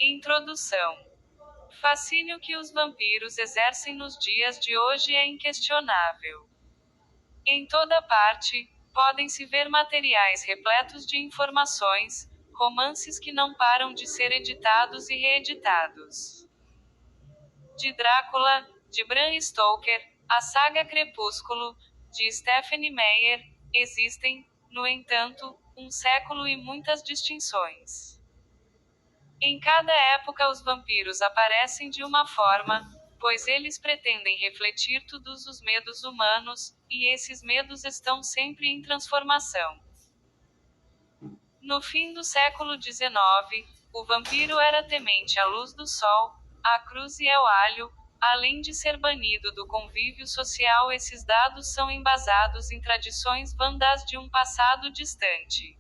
Introdução. Fascínio que os vampiros exercem nos dias de hoje é inquestionável. Em toda parte, podem-se ver materiais repletos de informações, romances que não param de ser editados e reeditados. De Drácula, de Bram Stoker, a saga Crepúsculo, de Stephenie Meyer, existem, no entanto, um século e muitas distinções. Em cada época os vampiros aparecem de uma forma, pois eles pretendem refletir todos os medos humanos, e esses medos estão sempre em transformação. No fim do século XIX, o vampiro era temente à luz do sol, à cruz e ao alho, além de ser banido do convívio social. Esses dados são embasados em tradições vândalas de um passado distante.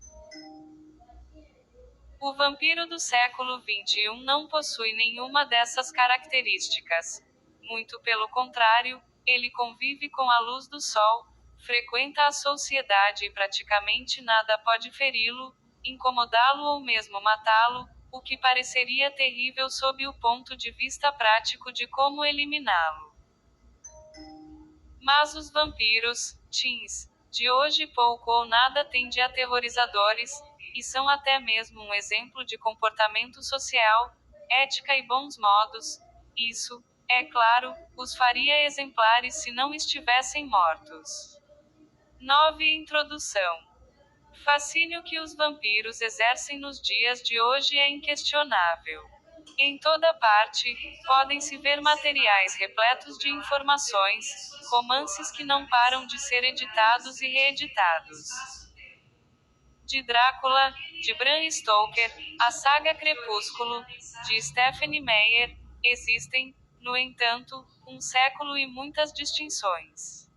O vampiro do século XXI não possui nenhuma dessas características. Muito pelo contrário, ele convive com a luz do sol, frequenta a sociedade e praticamente nada pode feri-lo, incomodá-lo ou mesmo matá-lo, o que pareceria terrível sob o ponto de vista prático de como eliminá-lo. Mas os vampiros, teens, de hoje pouco ou nada têm de aterrorizadores, e são até mesmo um exemplo de comportamento social, ética e bons modos. Isso, é claro, os faria exemplares se não estivessem mortos. 9. Introdução. Fascínio que os vampiros exercem nos dias de hoje é inquestionável. Em toda parte, podem-se ver materiais repletos de informações, romances que não param de ser editados e reeditados. De Drácula, de Bram Stoker, a saga Crepúsculo, de Stephenie Meyer, existem, no entanto, um século e muitas distinções.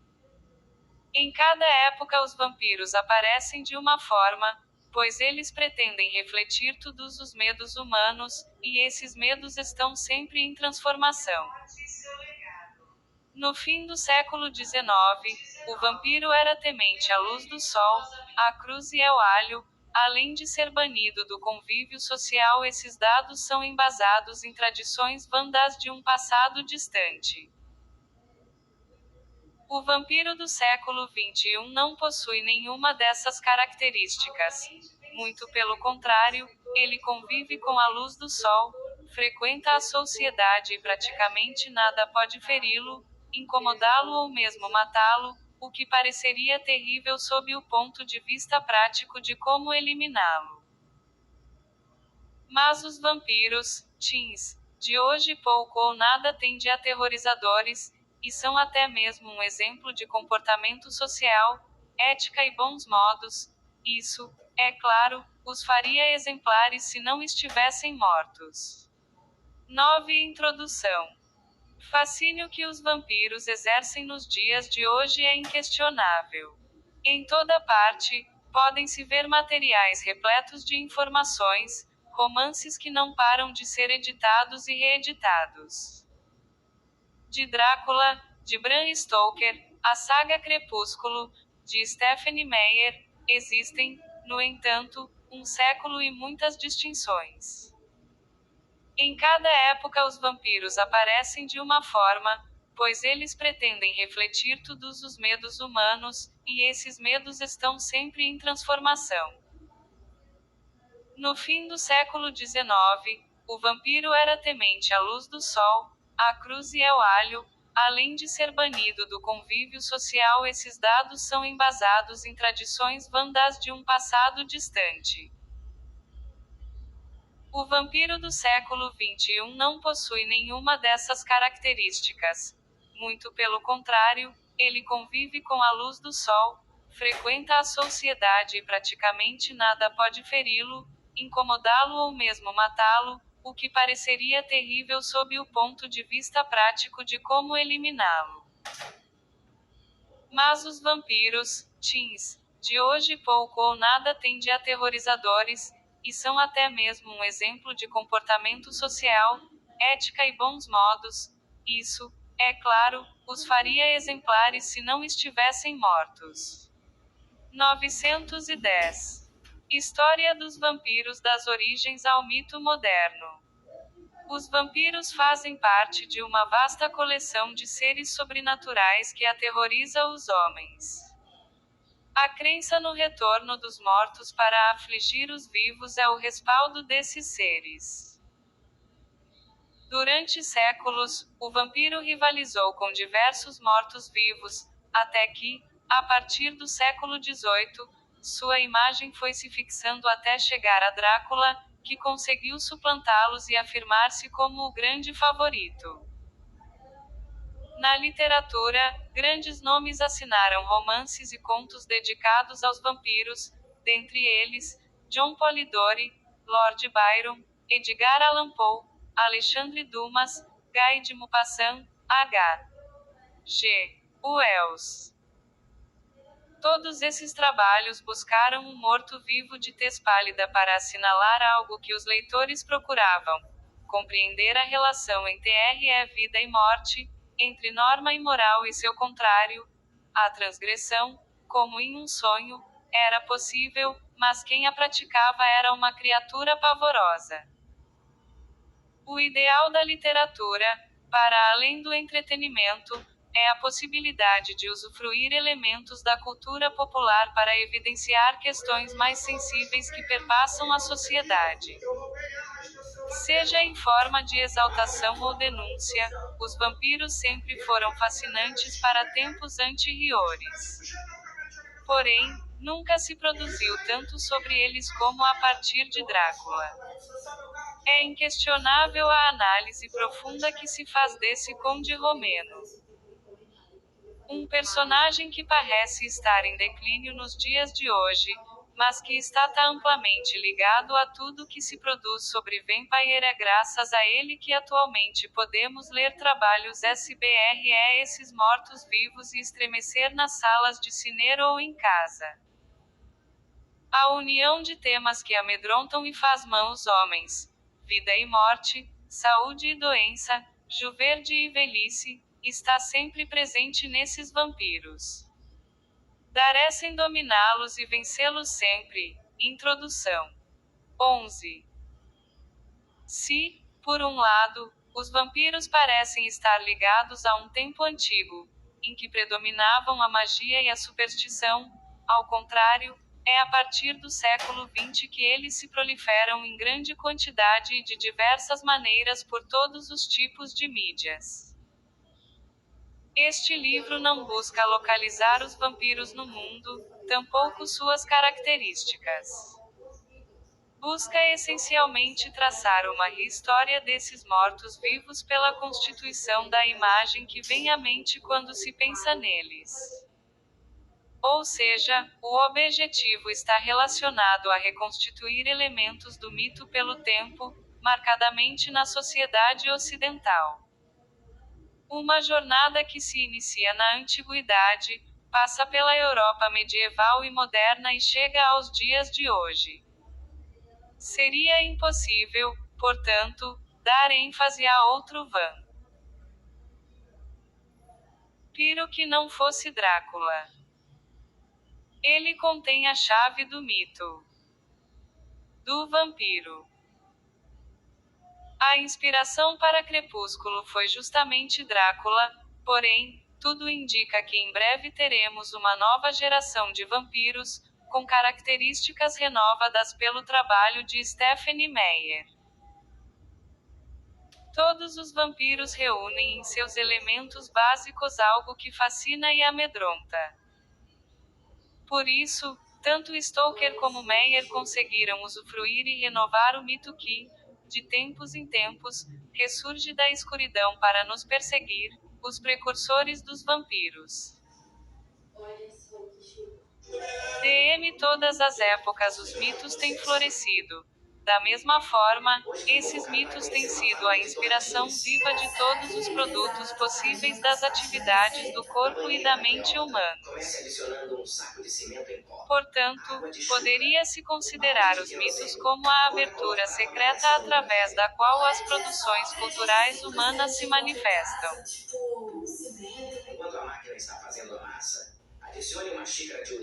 Em cada época os vampiros aparecem de uma forma, pois eles pretendem refletir todos os medos humanos, e esses medos estão sempre em transformação. No fim do século XIX, o vampiro era temente à luz do sol, à cruz e ao alho, além de ser banido do convívio social. Esses dados são embasados em tradições vândalas de um passado distante. O vampiro do século XXI não possui nenhuma dessas características. Muito pelo contrário, ele convive com a luz do sol, frequenta a sociedade e praticamente nada pode feri-lo, incomodá-lo ou mesmo matá-lo, o que pareceria terrível sob o ponto de vista prático de como eliminá-lo. Mas os vampiros, teens, de hoje pouco ou nada têm de aterrorizadores, e são até mesmo um exemplo de comportamento social, ética e bons modos. Isso, é claro, os faria exemplares se não estivessem mortos. 9. Introdução. Fascínio que os vampiros exercem nos dias de hoje é inquestionável. Em toda parte, podem-se ver materiais repletos de informações, romances que não param de ser editados e reeditados. De Drácula, de Bram Stoker, a saga Crepúsculo, de Stephenie Meyer, existem, no entanto, um século e muitas distinções. Em cada época os vampiros aparecem de uma forma, pois eles pretendem refletir todos os medos humanos, e esses medos estão sempre em transformação. No fim do século XIX, o vampiro era temente à luz do sol, à cruz e ao alho, além de ser banido do convívio social. Esses dados são embasados em tradições vândalas de um passado distante. O vampiro do século XXI não possui nenhuma dessas características. Muito pelo contrário, ele convive com a luz do sol, frequenta a sociedade e praticamente nada pode feri-lo, incomodá-lo ou mesmo matá-lo, o que pareceria terrível sob o ponto de vista prático de como eliminá-lo. Mas os vampiros, teens, de hoje pouco ou nada têm de aterrorizadores, e são até mesmo um exemplo de comportamento social, ética e bons modos. Isso, é claro, os faria exemplares se não estivessem mortos. 910. História dos vampiros das origens ao mito moderno. Os vampiros fazem parte de uma vasta coleção de seres sobrenaturais que aterroriza os homens. A crença no retorno dos mortos para afligir os vivos é o respaldo desses seres. Durante séculos, o vampiro rivalizou com diversos mortos-vivos, até que, a partir do século XVIII, sua imagem foi se fixando até chegar a Drácula, que conseguiu suplantá-los e afirmar-se como o grande favorito. Na literatura, grandes nomes assinaram romances e contos dedicados aos vampiros, dentre eles, John Polidori, Lord Byron, Edgar Allan Poe, Alexandre Dumas, Guy de Maupassant, H. G. Wells. Todos esses trabalhos buscaram um morto-vivo de tez pálida para assinalar algo que os leitores procuravam: compreender a relação entre vida e morte, entre norma e moral e seu contrário, a transgressão, como em um sonho, era possível, mas quem a praticava era uma criatura pavorosa. O ideal da literatura, para além do entretenimento, é a possibilidade de usufruir elementos da cultura popular para evidenciar questões mais sensíveis que perpassam a sociedade. Seja em forma de exaltação ou denúncia, os vampiros sempre foram fascinantes para tempos anteriores. Porém, nunca se produziu tanto sobre eles como a partir de Drácula. É inquestionável a análise profunda que se faz desse conde romeno. Um personagem que parece estar em declínio nos dias de hoje, mas que está tão amplamente ligado a tudo que se produz sobre Vampire. É graças a ele que atualmente podemos ler trabalhos sobre esses mortos-vivos e estremecer nas salas de cinema ou em casa. A união de temas que amedrontam e fascinam os homens: vida e morte, saúde e doença, juventude e velhice, está sempre presente nesses vampiros. Darecem dominá-los e vencê-los sempre. Introdução. 11. Se, por um lado, os vampiros parecem estar ligados a um tempo antigo, em que predominavam a magia e a superstição, ao contrário, é a partir do século XX que eles se proliferam em grande quantidade e de diversas maneiras por todos os tipos de mídias. Este livro não busca localizar os vampiros no mundo, tampouco suas características. Busca essencialmente traçar uma história desses mortos-vivos pela constituição da imagem que vem à mente quando se pensa neles. Ou seja, o objetivo está relacionado a reconstituir elementos do mito pelo tempo, marcadamente na sociedade ocidental. Uma jornada que se inicia na antiguidade, passa pela Europa medieval e moderna e chega aos dias de hoje. Seria impossível, portanto, dar ênfase a outro vampiro que não fosse Drácula. Ele contém a chave do mito do vampiro. A inspiração para Crepúsculo foi justamente Drácula, porém, tudo indica que em breve teremos uma nova geração de vampiros, com características renovadas pelo trabalho de Stephenie Meyer. Todos os vampiros reúnem em seus elementos básicos algo que fascina e amedronta. Por isso, tanto Stoker como Meyer conseguiram usufruir e renovar o mito que, de tempos em tempos, ressurge da escuridão para nos perseguir, os precursores dos vampiros. Em todas as épocas os mitos têm florescido. Da mesma forma, esses mitos têm sido a inspiração viva de todos os produtos possíveis das atividades do corpo e da mente humanos. Portanto, poderia-se considerar os mitos como a abertura secreta através da qual as produções culturais humanas se manifestam.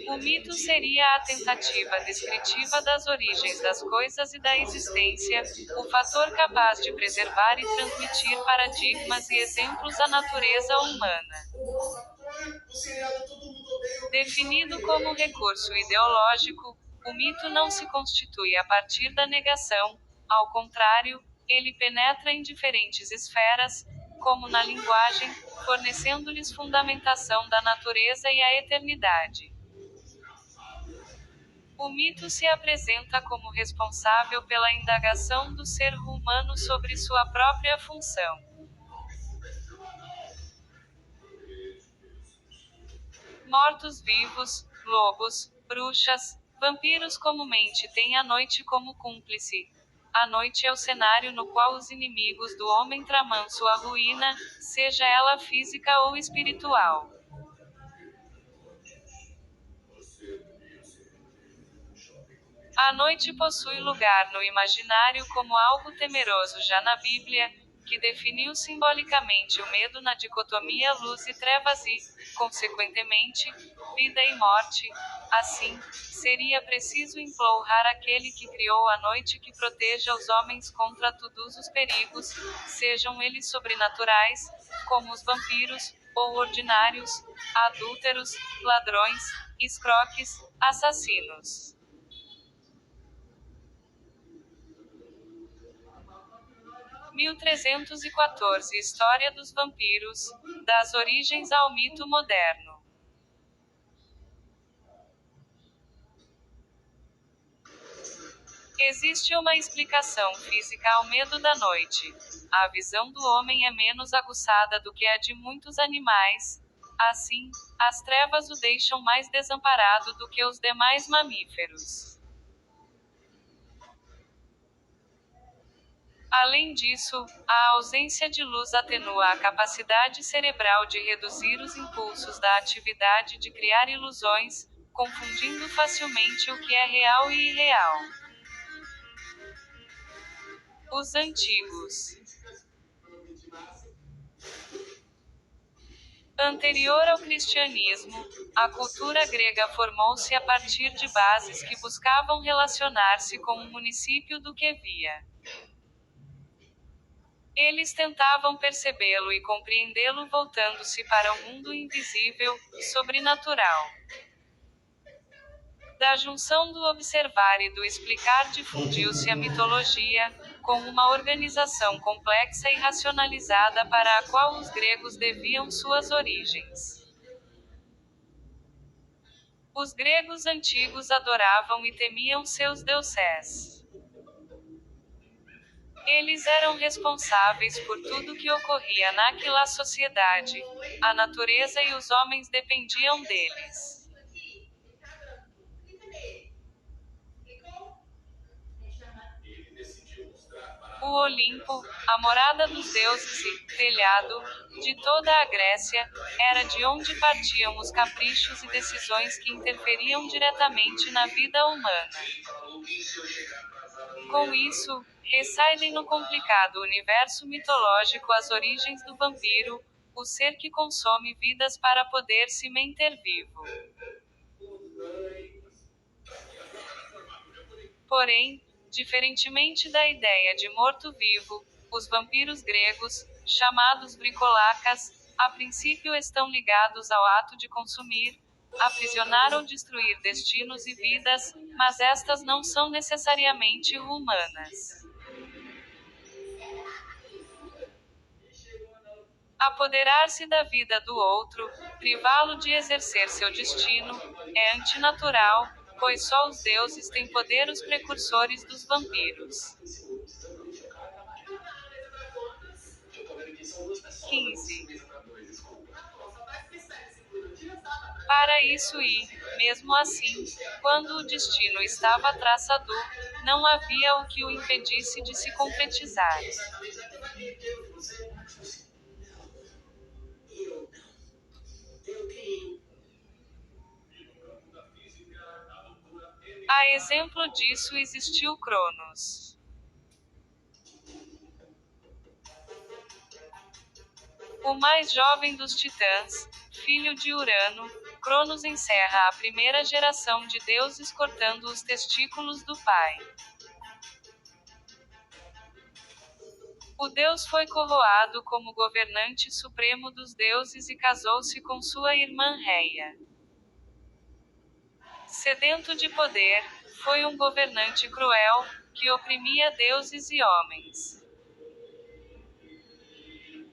O mito seria a tentativa descritiva das origens das coisas e da existência, o fator capaz de preservar e transmitir paradigmas e exemplos da natureza humana. Definido como recurso ideológico, o mito não se constitui a partir da negação, ao contrário, ele penetra em diferentes esferas, como na linguagem, fornecendo-lhes fundamentação da natureza e a eternidade. O mito se apresenta como responsável pela indagação do ser humano sobre sua própria função. Mortos-vivos, lobos, bruxas, vampiros comumente têm a noite como cúmplice. A noite é o cenário no qual os inimigos do homem tramam sua ruína, seja ela física ou espiritual. A noite possui lugar no imaginário como algo temeroso já na Bíblia, que definiu simbolicamente o medo na dicotomia luz e trevas e, consequentemente, vida e morte. Assim, seria preciso implorar aquele que criou a noite que proteja os homens contra todos os perigos, sejam eles sobrenaturais, como os vampiros, ou ordinários, adúlteros, ladrões, escroques, assassinos. 1314 História dos vampiros, das origens ao mito moderno. Existe uma explicação física ao medo da noite. A visão do homem é menos aguçada do que a de muitos animais. Assim, as trevas o deixam mais desamparado do que os demais mamíferos. Além disso, a ausência de luz atenua a capacidade cerebral de reduzir os impulsos da atividade de criar ilusões, confundindo facilmente o que é real e irreal. Os antigos. Anterior ao cristianismo, a cultura grega formou-se a partir de bases que buscavam relacionar-se com o município do que via. Eles tentavam percebê-lo e compreendê-lo voltando-se para o mundo invisível, sobrenatural. Da junção do observar e do explicar difundiu-se a mitologia, com uma organização complexa e racionalizada para a qual os gregos deviam suas origens. Os gregos antigos adoravam e temiam seus deuses. Eles eram responsáveis por tudo que ocorria naquela sociedade. A natureza e os homens dependiam deles. O Olimpo, a morada dos deuses e, telhado, de toda a Grécia, era de onde partiam os caprichos e decisões que interferiam diretamente na vida humana. Com isso, ressidem no complicado universo mitológico as origens do vampiro, o ser que consome vidas para poder se manter vivo. Porém, diferentemente da ideia de morto-vivo, os vampiros gregos, chamados bricolacas, a princípio estão ligados ao ato de consumir, aprisionar ou destruir destinos e vidas, mas estas não são necessariamente humanas. Apoderar-se da vida do outro, privá-lo de exercer seu destino, é antinatural, pois só os deuses têm poder, os precursores dos vampiros. 15. Para isso e, mesmo assim, quando o destino estava traçado, não havia o que o impedisse de se concretizar. A exemplo disso existiu Cronos. O mais jovem dos titãs, filho de Urano, Cronos encerra a primeira geração de deuses cortando os testículos do pai. O deus foi coroado como governante supremo dos deuses e casou-se com sua irmã Reia. Sedento de poder, foi um governante cruel, que oprimia deuses e homens.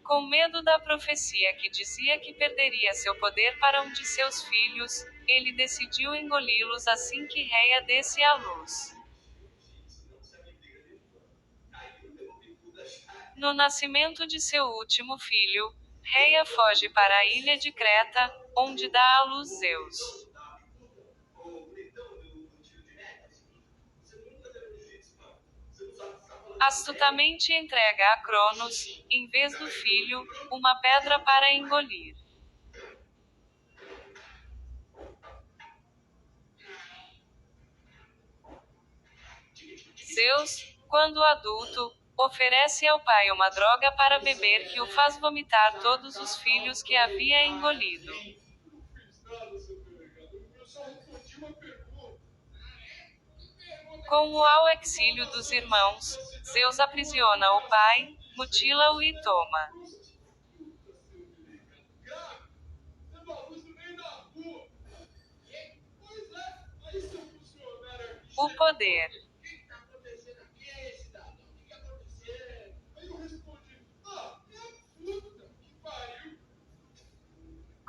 Com medo da profecia que dizia que perderia seu poder para um de seus filhos, ele decidiu engoli-los assim que Reia desse à luz. No nascimento de seu último filho, Reia foge para a ilha de Creta, onde dá à luz Zeus. Astutamente entrega a Cronos, em vez do filho, uma pedra para engolir. Zeus, quando adulto, oferece ao pai uma droga para beber que o faz vomitar todos os filhos que havia engolido. Com o exílio dos irmãos, Zeus aprisiona o pai, mutila-o e toma o poder.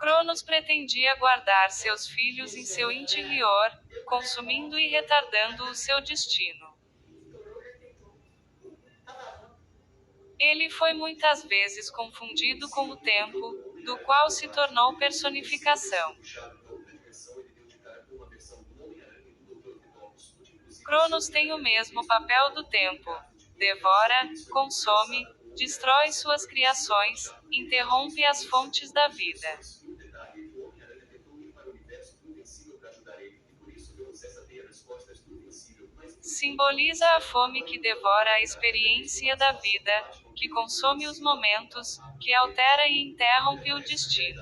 Cronos pretendia guardar seus filhos em seu interior, consumindo e retardando o seu destino. Ele foi muitas vezes confundido com o tempo, do qual se tornou personificação. Cronos tem o mesmo papel do tempo. Devora, consome, destrói suas criações, interrompe as fontes da vida. Simboliza a fome que devora a experiência da vida, que consome os momentos, que altera e interrompe o destino.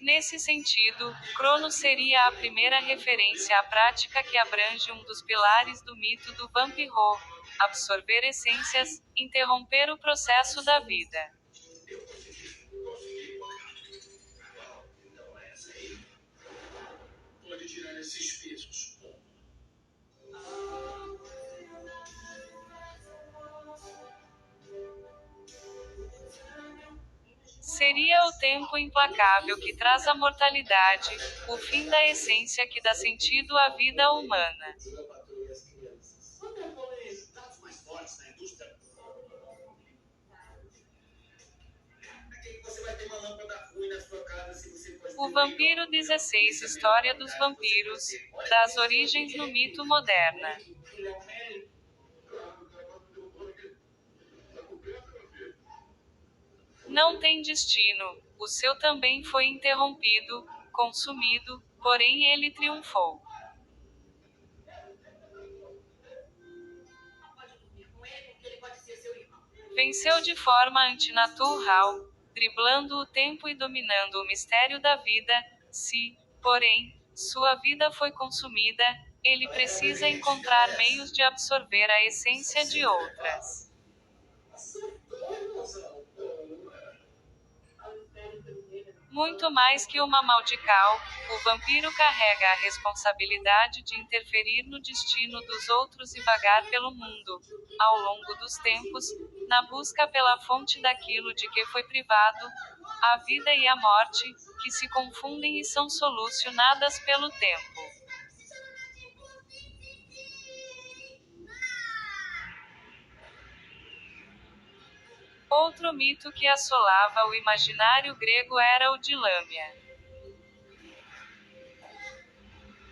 Nesse sentido, Cronos seria a primeira referência à prática que abrange um dos pilares do mito do Vampiro: absorver essências, interromper o processo da vida. Seria o tempo implacável que traz a mortalidade, o fim da essência que dá sentido à vida humana. O Vampiro 16 História dos vampiros, das origens no mito moderna. Não tem destino, o seu também foi interrompido, consumido, porém ele triunfou. Venceu de forma antinatural, driblando o tempo e dominando o mistério da vida. Se, porém, sua vida foi consumida, ele precisa encontrar meios de absorver a essência de outras. Muito mais que uma maldical, o vampiro carrega a responsabilidade de interferir no destino dos outros e vagar pelo mundo, ao longo dos tempos, na busca pela fonte daquilo de que foi privado, a vida e a morte, que se confundem e são solucionadas pelo tempo. Outro mito que assolava o imaginário grego era o de Lâmia.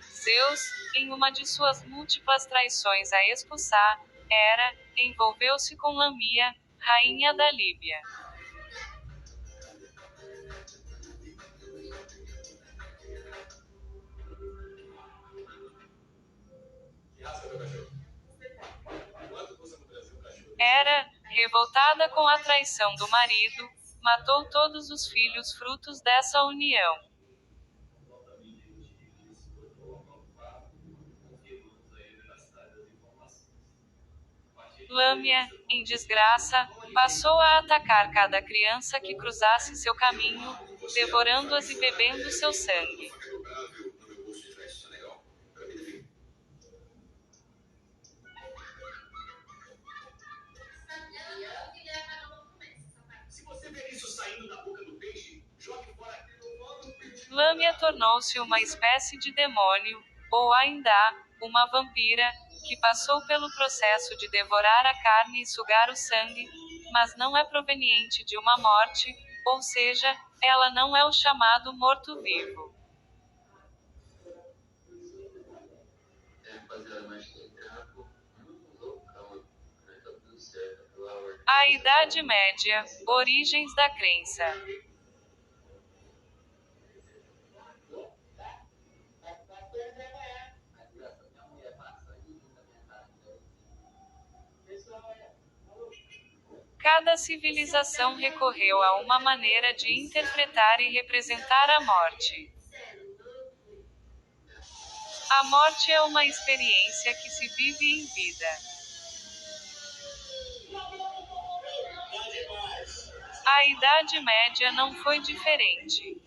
Zeus, em uma de suas múltiplas traições a expulsar, Hera, envolveu-se com Lamia, rainha da Líbia. Hera, revoltada com a traição do marido, matou todos os filhos frutos dessa união. Lâmia, em desgraça, passou a atacar cada criança que cruzasse seu caminho, devorando-as e bebendo seu sangue. Lâmia tornou-se uma espécie de demônio, ou ainda, uma vampira, que passou pelo processo de devorar a carne e sugar o sangue, mas não é proveniente de uma morte, ou seja, ela não é o chamado morto-vivo. A Idade Média, origens da crença. Cada civilização recorreu a uma maneira de interpretar e representar a morte. A morte é uma experiência que se vive em vida. A Idade Média não foi diferente.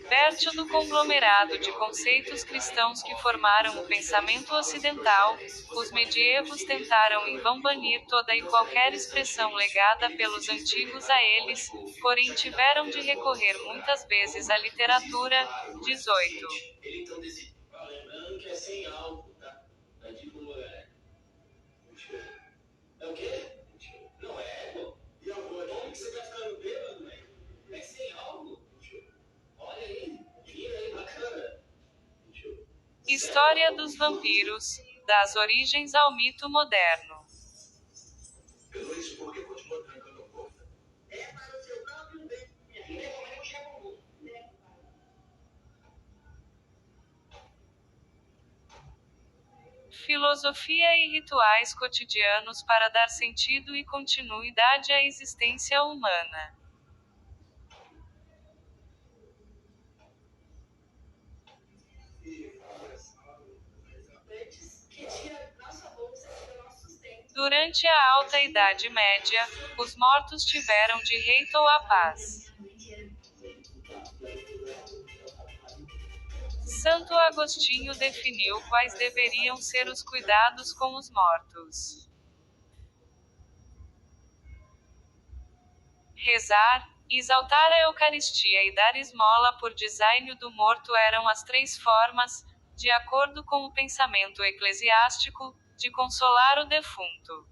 Fértil do conglomerado de conceitos cristãos que formaram o pensamento ocidental, os medievos tentaram em vão banir toda e qualquer expressão legada pelos antigos a eles, porém tiveram de recorrer muitas vezes à literatura. 18. História dos vampiros, das origens ao mito moderno. Filosofia e rituais cotidianos para dar sentido e continuidade à existência humana. Durante a Alta Idade Média, os mortos tiveram direito à paz. Santo Agostinho definiu quais deveriam ser os cuidados com os mortos. Rezar, exaltar a Eucaristia e dar esmola por design do morto eram as três formas, de acordo com o pensamento eclesiástico, de consolar o defunto.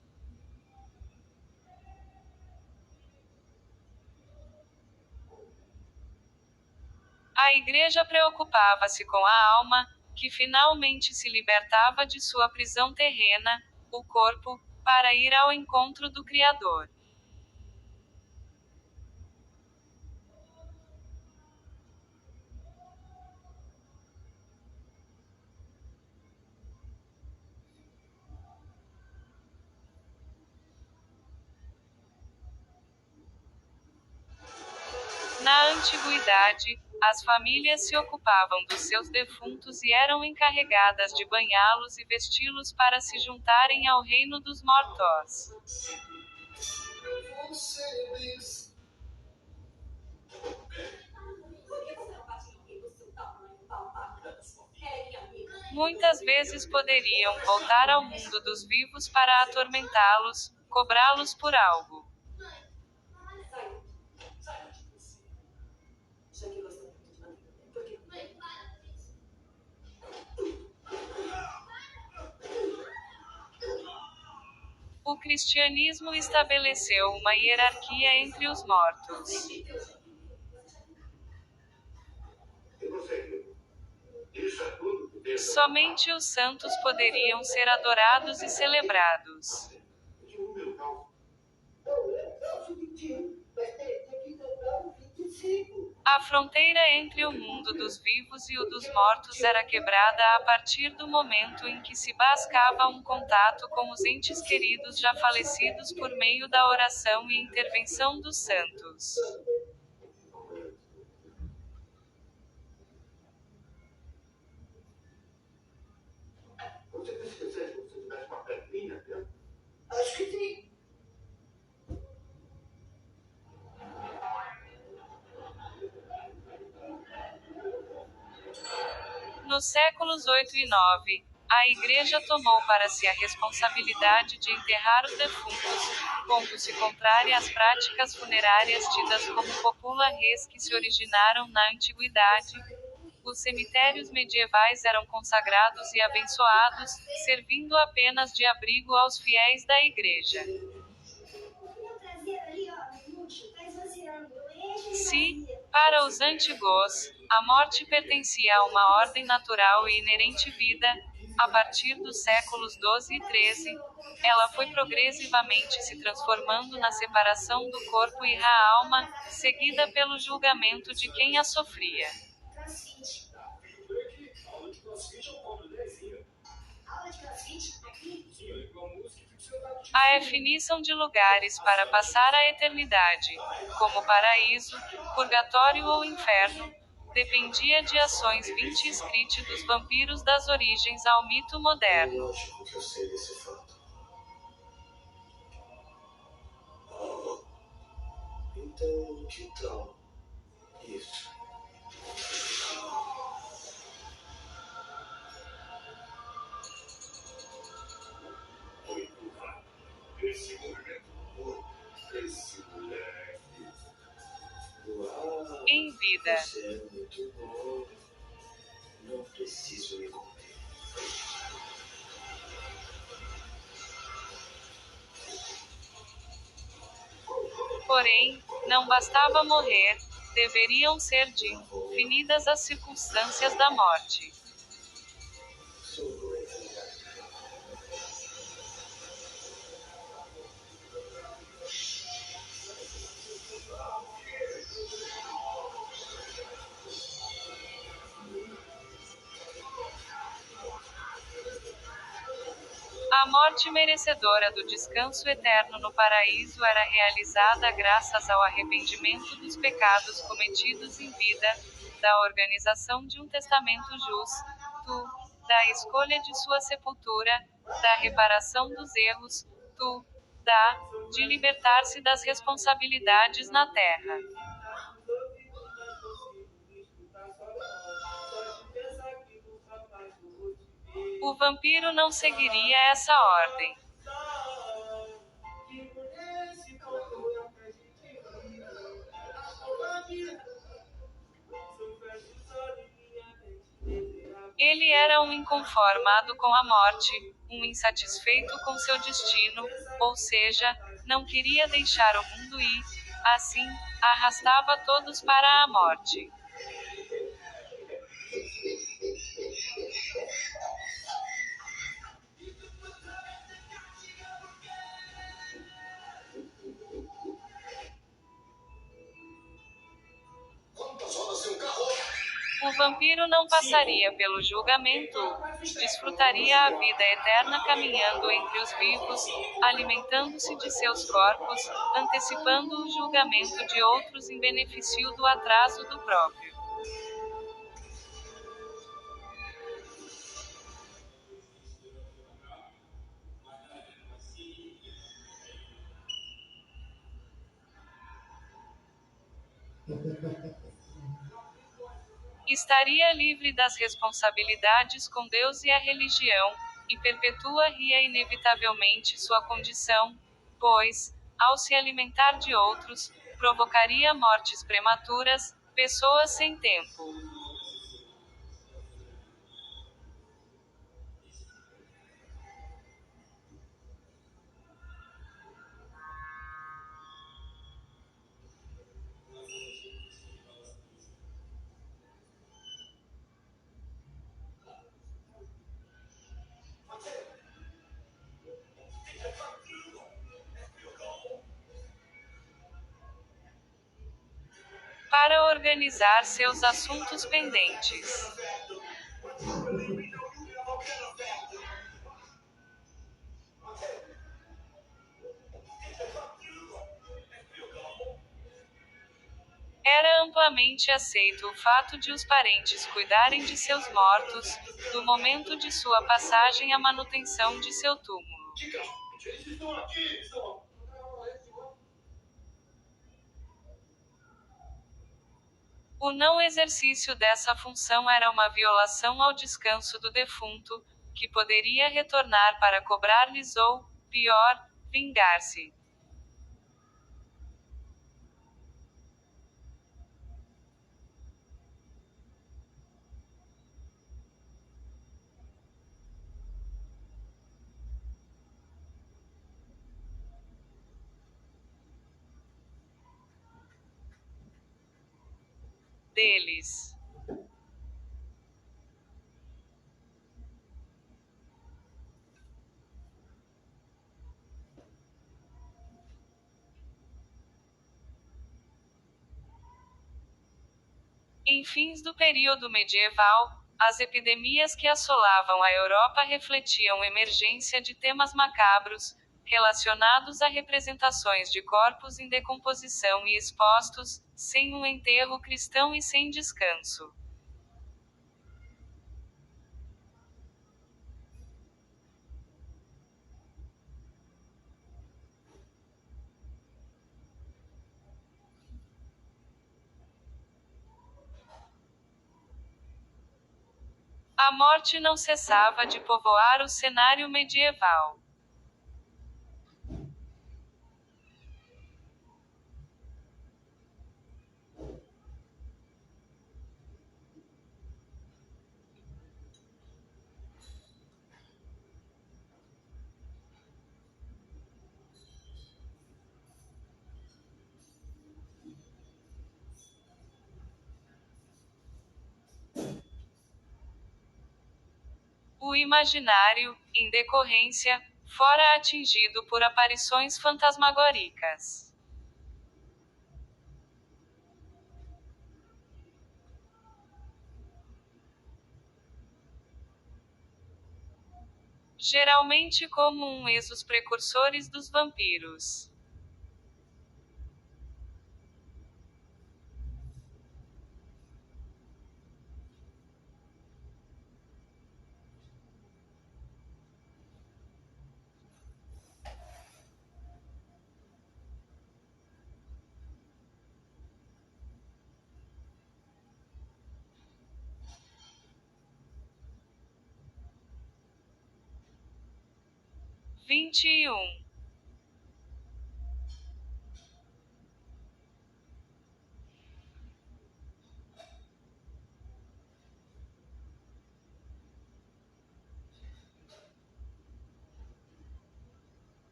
A Igreja preocupava-se com a alma, que finalmente se libertava de sua prisão terrena, o corpo, para ir ao encontro do Criador. Na antiguidade, as famílias se ocupavam dos seus defuntos e eram encarregadas de banhá-los e vesti-los para se juntarem ao reino dos mortos. Muitas vezes poderiam voltar ao mundo dos vivos para atormentá-los, cobrá-los por algo. O cristianismo estabeleceu uma hierarquia entre os mortos. Somente os santos poderiam ser adorados e celebrados. A fronteira entre o mundo dos vivos e o dos mortos era quebrada a partir do momento em que se buscava um contato com os entes queridos já falecidos por meio da oração e intervenção dos santos. Você percebe como se tivesse uma pedrinha dentro? Acho que sim. Nos séculos 8 e 9, a Igreja tomou para si a responsabilidade de enterrar os defuntos, pondo-se contrária às práticas funerárias tidas como popular res que se originaram na antiguidade. Os cemitérios medievais eram consagrados e abençoados, servindo apenas de abrigo aos fiéis da Igreja. Se, para os antigos, a morte pertencia a uma ordem natural e inerente vida, a partir dos séculos 12 e 13, ela foi progressivamente se transformando na separação do corpo e da alma, seguida pelo julgamento de quem a sofria. A definição de lugares para passar a eternidade, como paraíso, purgatório ou inferno, dependia de ações 20 escritas dos vampiros das origens ao mito moderno. Lógico que eu sei desse fato. Então, que tal isso? Muito rápido. Esse movimento. Esse moleque. Uau! Em vida. Você é muito bom. Não preciso me conter. Porém, não bastava morrer, deveriam ser definidas as circunstâncias da morte. Sou doente. A morte merecedora do descanso eterno no paraíso era realizada graças ao arrependimento dos pecados cometidos em vida, da organização de um testamento justo, da escolha de sua sepultura, da reparação dos erros, de libertar-se das responsabilidades na terra. O vampiro não seguiria essa ordem. Ele era um inconformado com a morte, um insatisfeito com seu destino, ou seja, não queria deixar o mundo e, assim, arrastava todos para a morte. Quantas horas em um carro? O vampiro não passaria pelo julgamento, desfrutaria a vida eterna caminhando entre os vivos, alimentando-se de seus corpos, antecipando o julgamento de outros em benefício do atraso do próprio. Estaria livre das responsabilidades com Deus e a religião, e perpetuaria inevitavelmente sua condição, pois, ao se alimentar de outros, provocaria mortes prematuras, pessoas sem tempo. Para organizar seus assuntos pendentes. Era amplamente aceito o fato de os parentes cuidarem de seus mortos, do momento de sua passagem à manutenção de seu túmulo. Eles estão aqui, estão. O não exercício dessa função era uma violação ao descanso do defunto, que poderia retornar para cobrar-lhes ou, pior, vingar-se. Deles. Em fins do período medieval, as epidemias que assolavam a Europa refletiam emergência de temas macabros, relacionados a representações de corpos em decomposição e expostos, sem um enterro cristão e sem descanso. A morte não cessava de povoar o cenário medieval. O imaginário, em decorrência, fora atingido por aparições fantasmagóricas. Geralmente como os precursores dos vampiros. Vinte e um.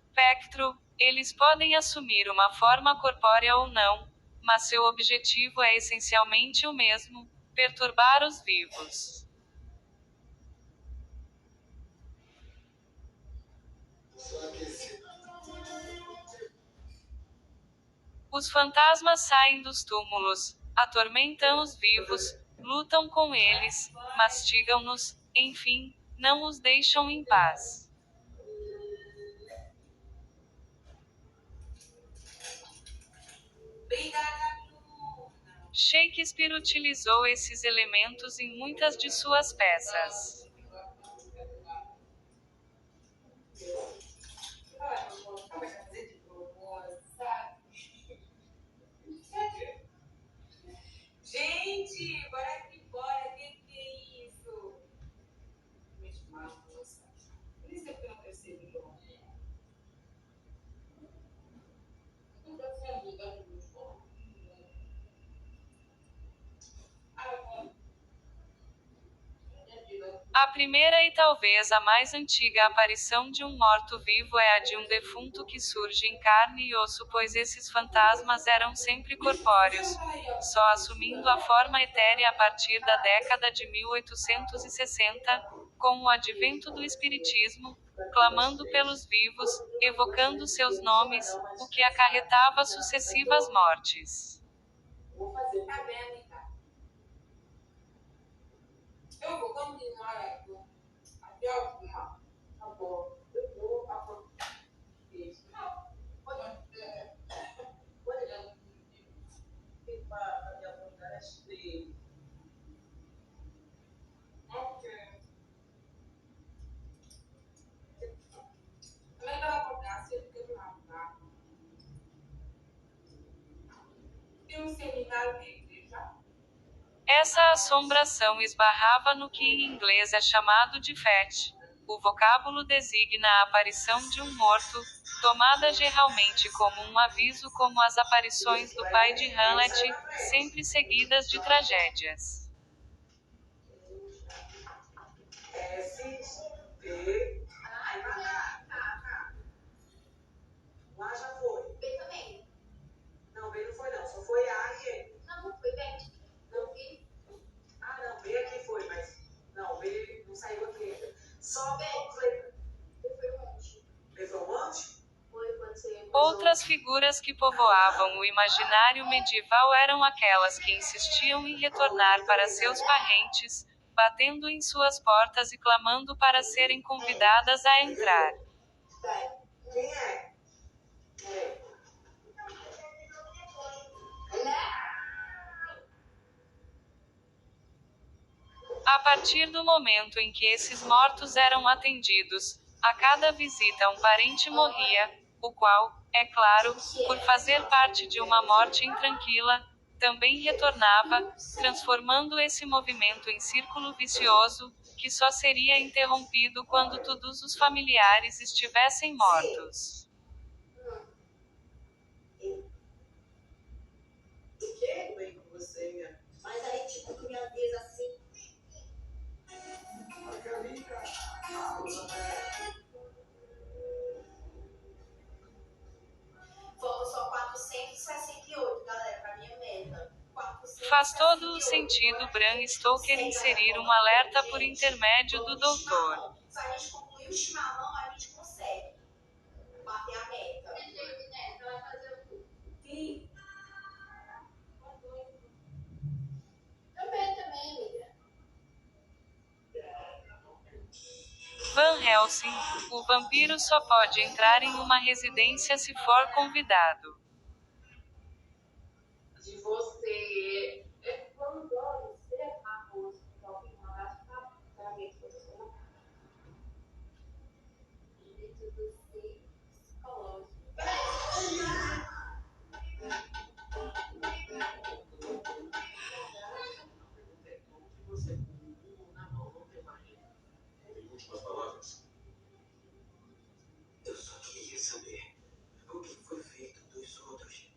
Espectro, eles podem assumir uma forma corpórea ou não, mas seu objetivo é essencialmente o mesmo: perturbar os vivos. Os fantasmas saem dos túmulos, atormentam os vivos, lutam com eles, mastigam-nos, enfim, não os deixam em paz. Shakespeare utilizou esses elementos em muitas de suas peças. Gente, bora que bora, que é isso? Por isso que eu não percebi. A primeira e talvez a mais antiga aparição de um morto-vivo é a de um defunto que surge em carne e osso, pois esses fantasmas eram sempre corpóreos, só assumindo a forma etérea a partir da década de 1860, com o advento do espiritismo, clamando pelos vivos, evocando seus nomes, o que acarretava sucessivas mortes. Tá vendo? Eu vou continuar aqui até o final. Tá bom. Eu vou aproveitar isso. Olha, tem para me apontar as três. Ok. Como é que ela apontasse? Eu fiquei lá, tá? Tem um seminário na igreja. Essa assombração esbarrava no que em inglês é chamado de fete. O vocábulo designa a aparição de um morto, tomada geralmente como um aviso, como as aparições do pai de Hamlet, sempre seguidas de tragédias. S, B. Ai, vai lá. Lá já foi. B também. Não, B não foi não. Só foi A e E. Não foi B. Não vi. Ah, não. B aqui foi, mas... Não, B não saiu aqui ainda. Só B foi... B foi onde? B foi onde? Foi quando você... Outras figuras que povoavam o imaginário medieval eram aquelas que insistiam em retornar para seus parentes, batendo em suas portas e clamando para serem convidadas a entrar. Quem é? A partir do momento em que esses mortos eram atendidos, a cada visita um parente morria, o qual, é claro, por fazer parte de uma morte intranquila, também retornava, transformando esse movimento em círculo vicioso, que só seria interrompido quando todos os familiares estivessem mortos. Que bem com você, minha. Mas aí, tipo, tu me avisa assim. Foram só 468, galera, pra minha meta. 468. Faz todo o sentido Bram Stoker inserir um alerta por intermédio do doutor. Se a gente concluir o chimarrão, a gente consegue bater a meta. Ela vai fazer o quê? Sim. Também, amiga. Van Helsing, o vampiro só pode entrar em uma residência se for convidado. De você. Quando você arroz, alguém mandar para mim, você jeito de ser psicológico. Você na mão, não tem mais. Em últimas palavras, eu só queria saber o que foi feito dos outros.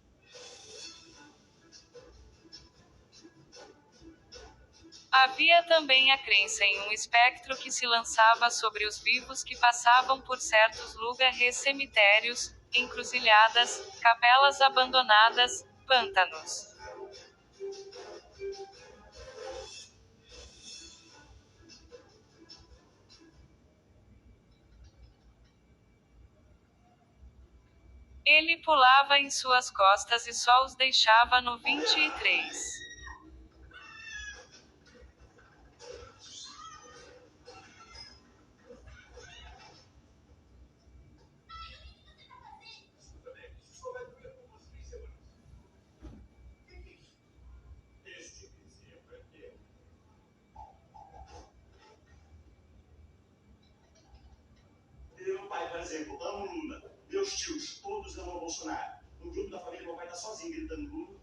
Havia também a crença em um espectro que se lançava sobre os vivos que passavam por certos lugares, cemitérios, encruzilhadas, capelas abandonadas, pântanos. Ele pulava em suas costas e só os deixava no 23. Só vai durar por umas 3 semanas. Este exemplo é meu. Meu pai, por exemplo, ama o Lula. Meus tios, todos amam o Bolsonaro. No grupo da família, meu pai tá sozinho gritando Lula.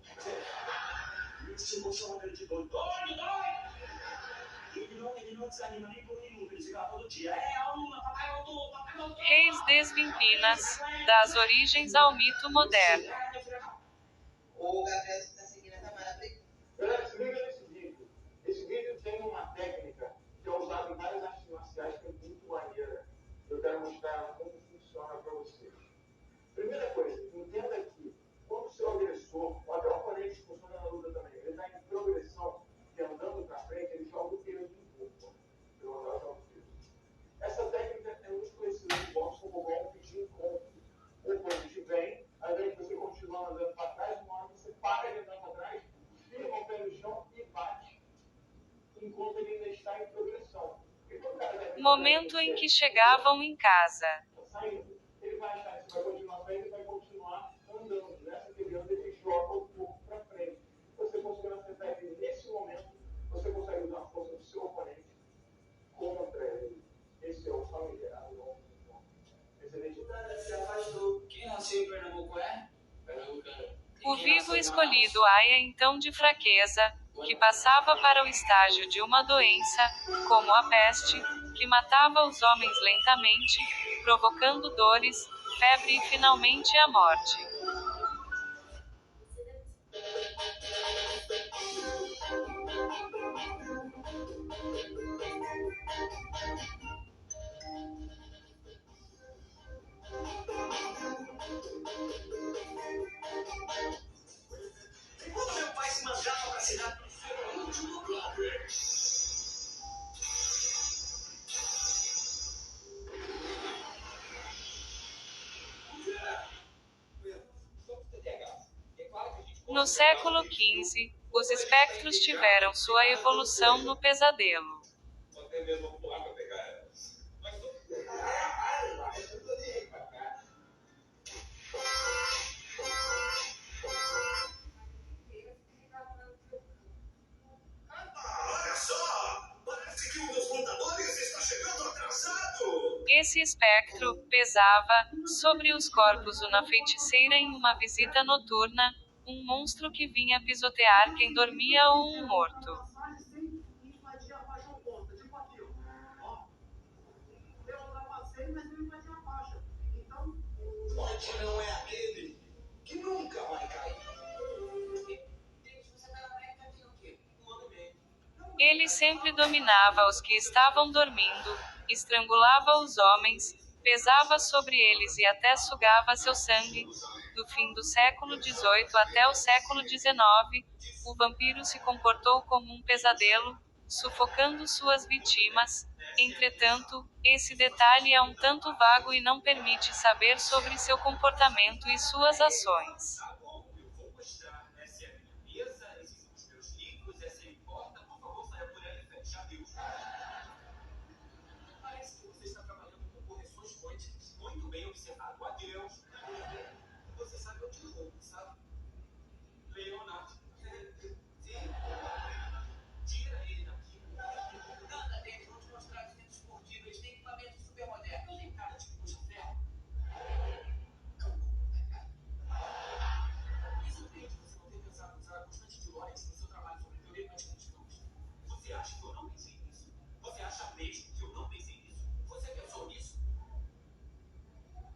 Esse tio Bolsonaro de doido. Ele não desanima nem por minuto. Ele fica lá todo dia. O Lula, papai voltou, papai voltou. Reis Desvimpinas, das origens ao mito moderno. O Gabriel está seguindo a Tamara Briggs. Galera, se liga nesse vídeo. Esse vídeo tem uma técnica que é usada em várias artes marciais que é muito maneira. Eu quero mostrar como funciona para vocês. Primeira coisa, entenda que quando o seu agressor, ou até o oponente, funciona na luta também, ele está em progressão, que andando para frente, ele joga o que ele empurra. Eu vou dar um tiro. Essa técnica é muito conhecida no boxe como golpe de encontro. O oponente vem, ao invés de você continuar andando para trás, uma hora você para de andar para trás, firma o pé no chão e bate, enquanto ele ainda está em momento em que chegavam em casa. Saindo, ele vai achar que você vai continuar saindo e vai continuar andando. Nessa que ele anda, ele joga o corpo para frente. Você conseguindo acertar ele nesse momento, você consegue usar a força do seu oponente contra ele. Esse é o famigerado nome. Excelente. Se afastou. Quem nasceu em Pernambuco é? Pernambucano. O vivo escolhido aia então de fraqueza, que passava para o estágio de uma doença, como a peste, que matava os homens lentamente, provocando dores, febre e finalmente a morte. Enquanto meu pai se mandava pra cidade do seu último bloco. No século XV, os espectros tiveram sua evolução no pesadelo. Até mesmo pular para pegar elas. Mas Olha só! Parece que um dos montadores está chegando atrasado! Esse espectro pesava sobre os corpos uma feiticeira em uma visita noturna, um monstro que vinha pisotear quem dormia ou um morto. Forte não é aquele que nunca vai cair. Ele sempre dominava os que estavam dormindo, estrangulava os homens, pesava sobre eles e até sugava seu sangue. Do fim do século XVIII até o século XIX, o vampiro se comportou como um pesadelo, sufocando suas vítimas. Entretanto, esse detalhe é um tanto vago e não permite saber sobre seu comportamento e suas ações. Parece que você está trabalhando com correções quânticas. Muito bem observado. Adeus. Você sabe onde eu vou, sabe? Leonardo. Sim. Tira ele daqui. Nada deles vão te mostrar que tem esportivo. Eles têm equipamentos super modernos. Tem cara de puxa-ferro. Isso depende de você não ter pensado em usar a constante de Lorentz no seu trabalho sobre teoria quântica dos números. Você acha que eu não pensei nisso? Você acha mesmo que eu não pensei nisso? Você pensou nisso?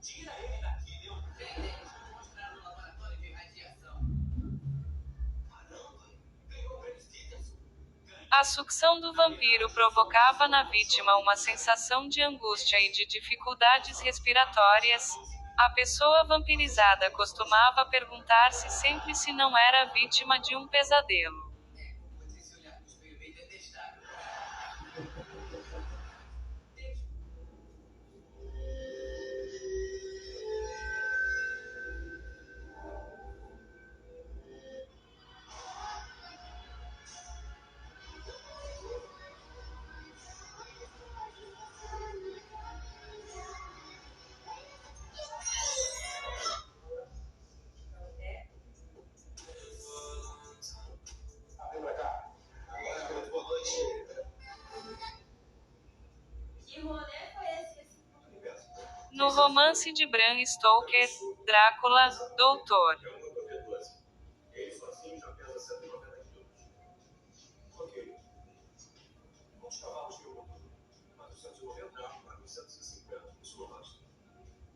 Tira ele daqui, Leonardo. Eles vão te mostrar no laboratório de radiação. Caramba! Ganhou o prêmio Stevenson. A sucção do vampiro provocava na vítima uma sensação de angústia e de dificuldades respiratórias. A pessoa vampirizada costumava perguntar-se sempre se não era vítima de um pesadelo. Você se olhar no espelho bem detestável. vem pra cá. Agora, boa noite. Que rolê foi esse? No romance de Bram Stoker, Drácula, Doutor. É um motor Ele sozinho já pesa 190 quilos. Ok. Quantos cavalos tem o motor? 490 a 450. Isso não basta.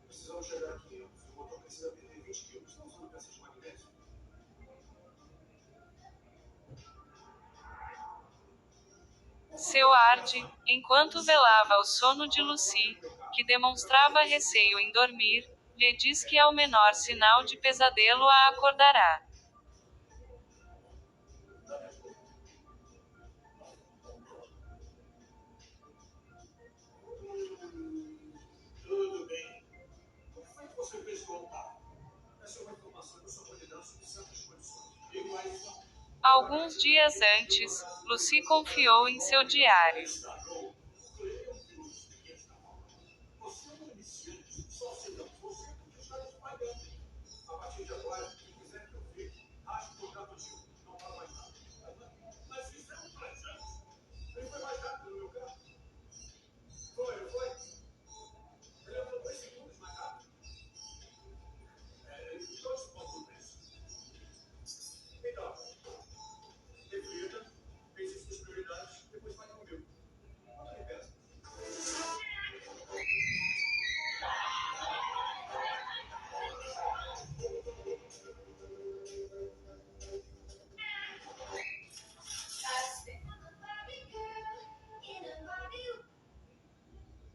Precisamos chegar a 500. O motor precisa perder 20 quilos. Estamos usando peças de magnésio. Seu Arde, enquanto velava o sono de Lucy, que demonstrava receio em dormir, lhe diz que ao menor sinal de pesadelo a acordará. Tudo bem. O que foi que você fez voltar? Essa é uma informação que eu só vou lhe dar sob certas condições. E quais são? Alguns dias antes, Lucy confiou em seu diário. Está bom.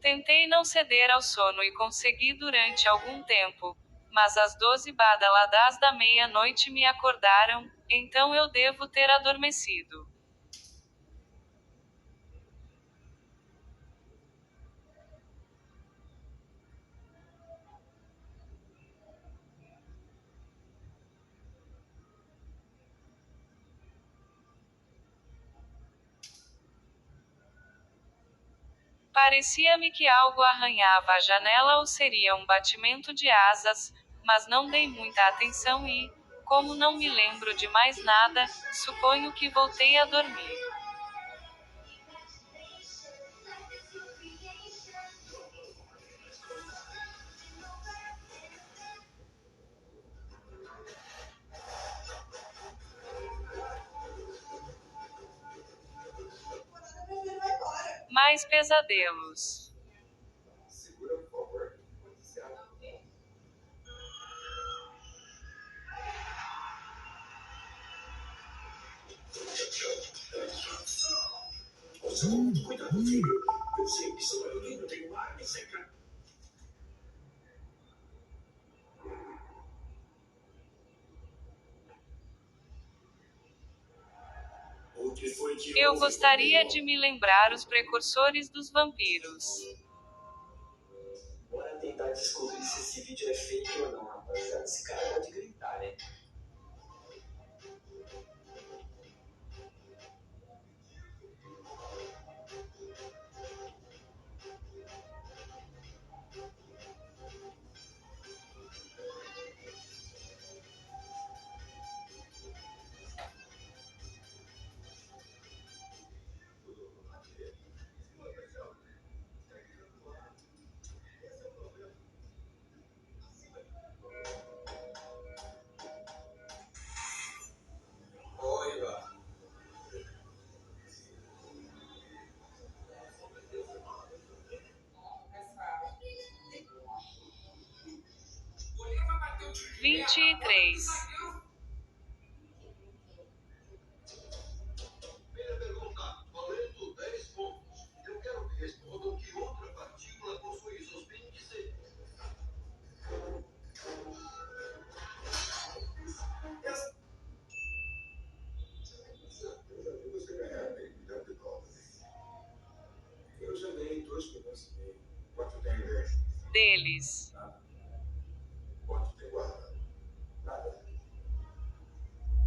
Tentei não ceder ao sono e consegui durante algum tempo. Mas as 12 badaladas da meia-noite me acordaram, então eu devo ter adormecido. Parecia-me que algo arranhava a janela ou seria um batimento de asas, mas não dei muita atenção e, como não me lembro de mais nada, suponho que voltei a dormir. Mais pesadelos. Segura, por favor. Cuidado, filho. Eu sei que seu barulhinho tem uma arma seca. Eu gostaria de me lembrar os precursores dos vampiros. Bora tentar descobrir se esse vídeo é fake ou não, rapaziada. Esse cara pode gritar, né? Olha. 23. Primeira pergunta, valendo 10 pontos. Eu quero que respondam que outra partícula possui seus índices. Você ganhar meio milhão de dólares. Eu já ganhei 2,5 milhões. Quanto tem dentro? Deles. Nada. Quanto tem guardado? Nada.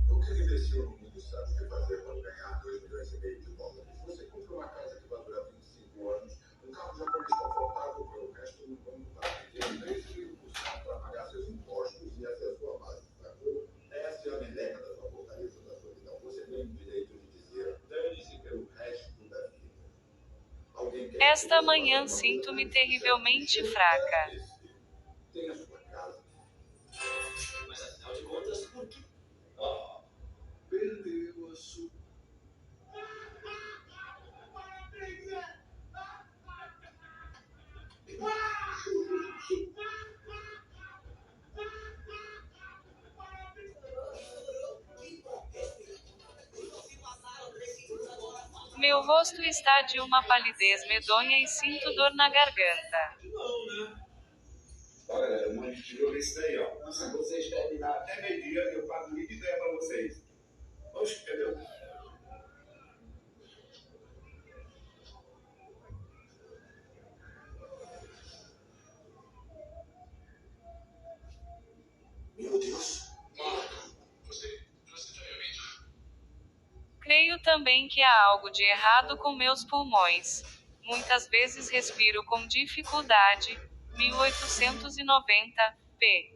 O que investiu no mundo sabe o que fazer quando ganhar 2,5 milhões de dólares? Você compra uma casa que vai durar 25 anos, um carro japonês confortável para o resto do mundo, vai ter 3,5% para pagar seus impostos e essa é a sua base, sacou? Essa é a meleca da sua fortaleza da solidão. Você tem o direito de dizer, dane-se pelo resto da vida. Alguém quer Esta manhã sinto-me terrivelmente fraca. Tem a sua casa. Mas afinal de contas, por quê? Perdeu a sua. Meu rosto está de uma palidez medonha e sinto dor na garganta. Olha, galera, um monte de violência daí, ó. Se vocês terminarem até meio-dia, eu pago 1.000 ideia pra vocês. Oxe, entendeu? Meu Deus. Creio também que há algo de errado com meus pulmões. Muitas vezes respiro com dificuldade, 1890, p.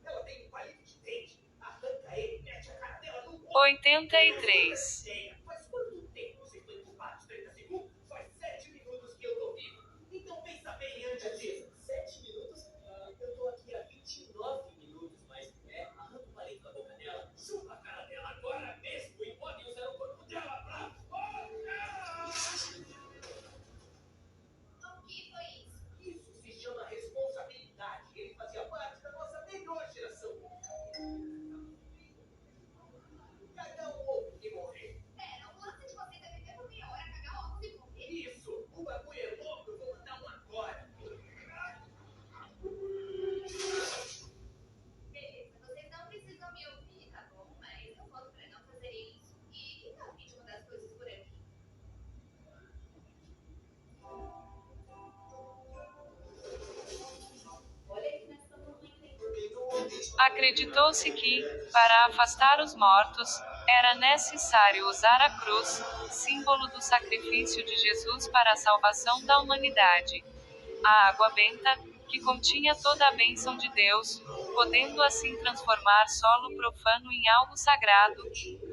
Ela tem um palito de dente. Arranca ele, mete a cara dela no 83. Faz quanto tempo você foi ocupado os 30 segundos? Faz 7 minutos que eu tô vivo. Então pensa bem antes disso. 7 minutos? Eu tô aqui há 29 minutos, mas arranca o palito da boca dela, chupa a cara dela agora mesmo e pode usar o corpo dela pra fora! O que foi isso? Isso se chama responsabilidade. Ele fazia parte da nossa melhor geração. Cada ovo que morrer. Pera, o lance de você defender por meia hora, cagar ovos e morrer? Isso! O bagulho é louco, eu vou mandar um agora. Beleza, vocês não precisam me ouvir, tá bom? Mas eu voto pra não fazerem isso. E que tal a gente mudar as coisas por aqui? Olha que nós estamos muito em Acreditou-se que, para afastar os mortos, era necessário usar a cruz, símbolo do sacrifício de Jesus para a salvação da humanidade. A água benta, que continha toda a bênção de Deus, podendo assim transformar solo profano em algo sagrado.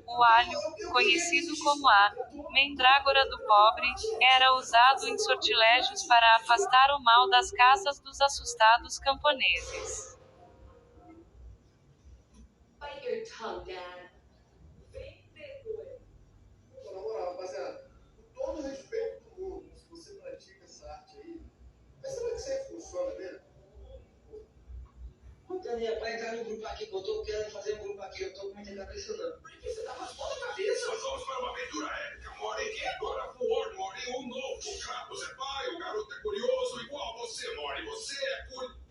O alho, conhecido como a mandrágora do pobre, era usado em sortilégios para afastar o mal das casas dos assustados camponeses. Bite your tongue, Dad. Vem vergonha. Na moral, rapaziada, com todo o respeito do mundo, se você pratica essa arte aí, mas será que isso aí funciona mesmo? Daniel, vai entrar no grupo aqui, que eu tô querendo fazer um grupo aqui, eu tô com muita cabeça não. Por que você tá raspando a cabeça? Nós vamos para uma aventura épica. Mora em quem? Agora for, mora em um novo. O Kratos é pai, o garoto é curioso, igual você, Mori. Você é curioso.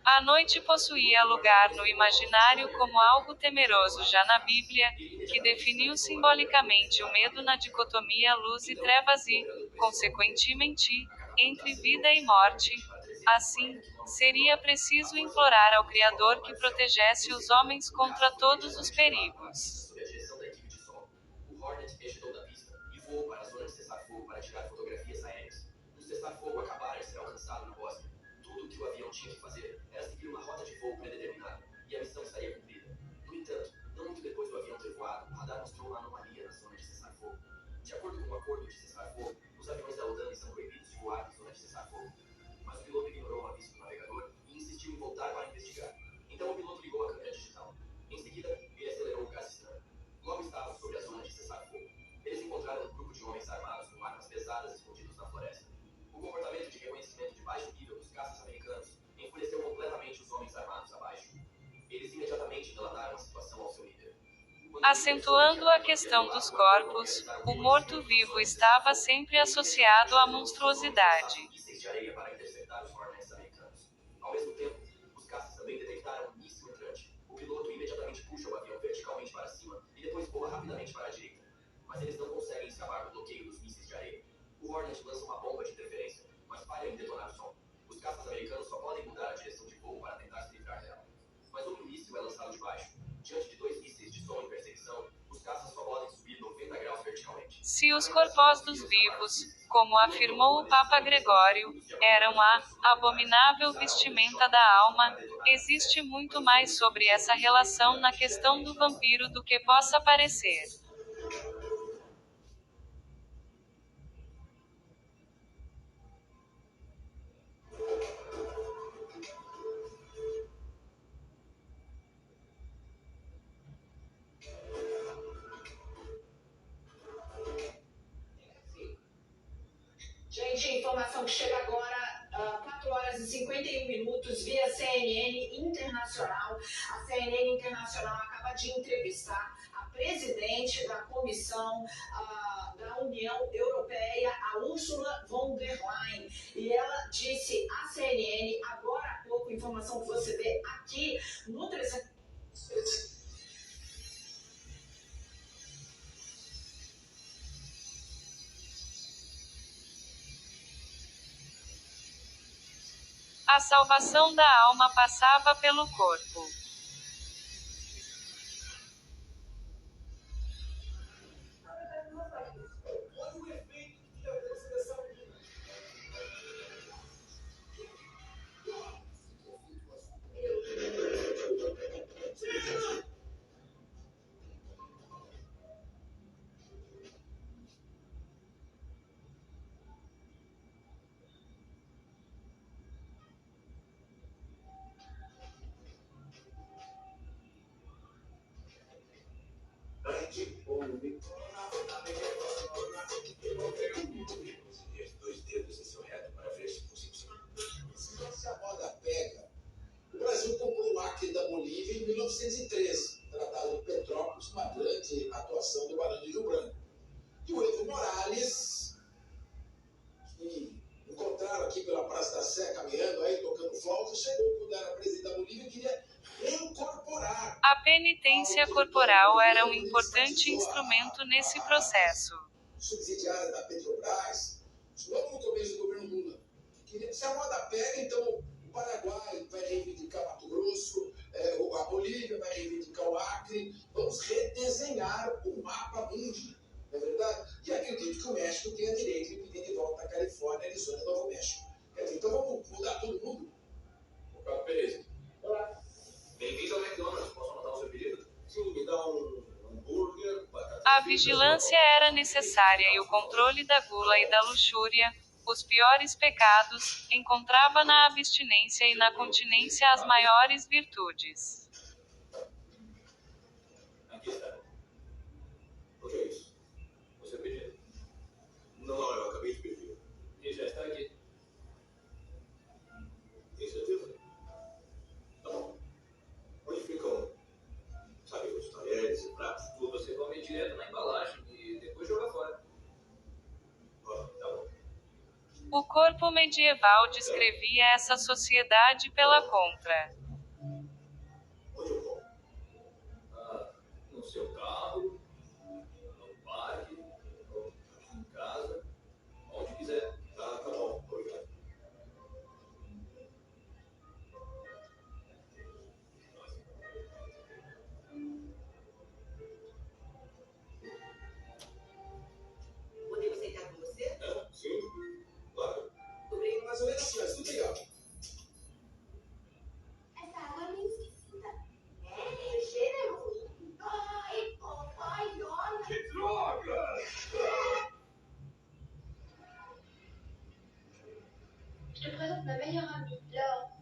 A noite possuía lugar no imaginário como algo temeroso já na Bíblia, que definiu simbolicamente o medo na dicotomia luz e trevas e, consequentemente, entre vida e morte. Assim, seria preciso implorar ao Criador que protegesse os homens contra todos os perigos. Sob a direção da equipe de som, o Hornet ejetou da pista e voou para a zona de cessar-fogo para tirar fotografias aéreas. No cessar-fogo acabaram de ser alcançado no bosque. Tudo o que o avião tinha que fazer era seguir uma rota de voo predeterminada, e a missão estaria cumprida. No entanto, não muito depois do avião ter voado, o radar mostrou uma anomalia na zona de cessar-fogo. De acordo com o acordo de cessar-fogo, os aviões da OTAN estão proibidos de voar na zona de cessar-fogo. Mas o piloto ignorou o aviso do navegador e insistiu em voltar para investigar. Então o piloto ligou a câmera digital. Em seguida, ele acelerou o gás estranho. Logo estavam sobre a zona de cessar-fogo. Eles encontraram um grupo de homens armados com armas pesadas escondidos na floresta. O comportamento de reconhecimento de baixo nível dos caças americanos enfureceu completamente os homens armados abaixo. Eles imediatamente relataram a situação ao seu líder. Acentuando a questão dos corpos, o morto-vivo estava sempre associado à monstruosidade. Mísseis de areia para interceptar os Hornets americanos. Ao mesmo tempo, os caças também detectaram um míssil entrante. O piloto imediatamente puxa o avião verticalmente para cima e depois voa rapidamente para a direita. Mas eles não conseguem escapar do bloqueio dos mísseis de areia. O Hornet lança uma bomba de interferência, mas falha em detonar o som. Os caças americanos só podem mudar a direção de voo para tentar se livrar dela. Mas outro míssil é lançado de baixo. Diante de 2 mísseis de som em perseguição, os caças só podem subir 90 graus verticalmente. Se os corpos dos vivos, como afirmou o Papa Gregório, eram a abominável vestimenta da alma, existe muito mais sobre essa relação na questão do vampiro do que possa parecer. Gente, informação que chega agora, 4 horas e 51 minutos, via CNN Internacional. A CNN Internacional acaba de entrevistar a presidente da Comissão da União Europeia, a Ursula von der Leyen. E ela disse à CNN, agora há pouco, informação que você vê aqui no 300... A salvação da alma passava pelo corpo. Dois dedos em seu reto para ver se possível. Se a moda pega, o Brasil comprou o Acre da Bolívia em 1913, tratado de Petrópolis, uma grande atuação do Barão de Rio Branco. E o Evo Morales, que encontraram aqui pela Praça da Sé, caminhando aí, tocando flauta, chegou quando era presidente da Bolívia e queria reincorporar. A penitência corporal era um importante instrumento nesse processo. Subsidiária da Petrobras, logo no começo do governo Lula. Se a moda pega, então o Paraguai vai reivindicar Mato Grosso, a Bolívia vai reivindicar o Acre, vamos redesenhar o mapa mundi, não é verdade? E acredito que o México tenha direito de pedir de volta a Califórnia, Arizona e Novo México. Quer dizer, então vamos mudar todo mundo? Opa, beleza. Olá. Bem-vindo ao McDonald's. Posso anotar o seu pedido? Sim, me dá um hambúrguer, batata. A vigilância era necessária e o controle da gula e da luxúria, os piores pecados, encontrava na abstinência e na continência as maiores virtudes. Aqui está. O que é isso? O seu pedido. Não, eu acabei de pedir. E já está aqui. Tem certeza? Tá bom. Onde ficam, sabe, os talheres e pratos? Tudo você come direto na embalagem e depois joga fora. Tá bom. O corpo medieval descrevia essa sociedade pela contra. Onde eu vou? No seu carro, no parque, ou em casa, onde quiser. Tá bom. Obrigado. Podemos sentar com você? Sim, claro. Obrigado. Mais ou menos assim, mas tudo legal. Essa água é meio esquisita. O cheiro é ruim. Ai, papai, olha. Que droga! Je te présente ma meilleure amie, Laure.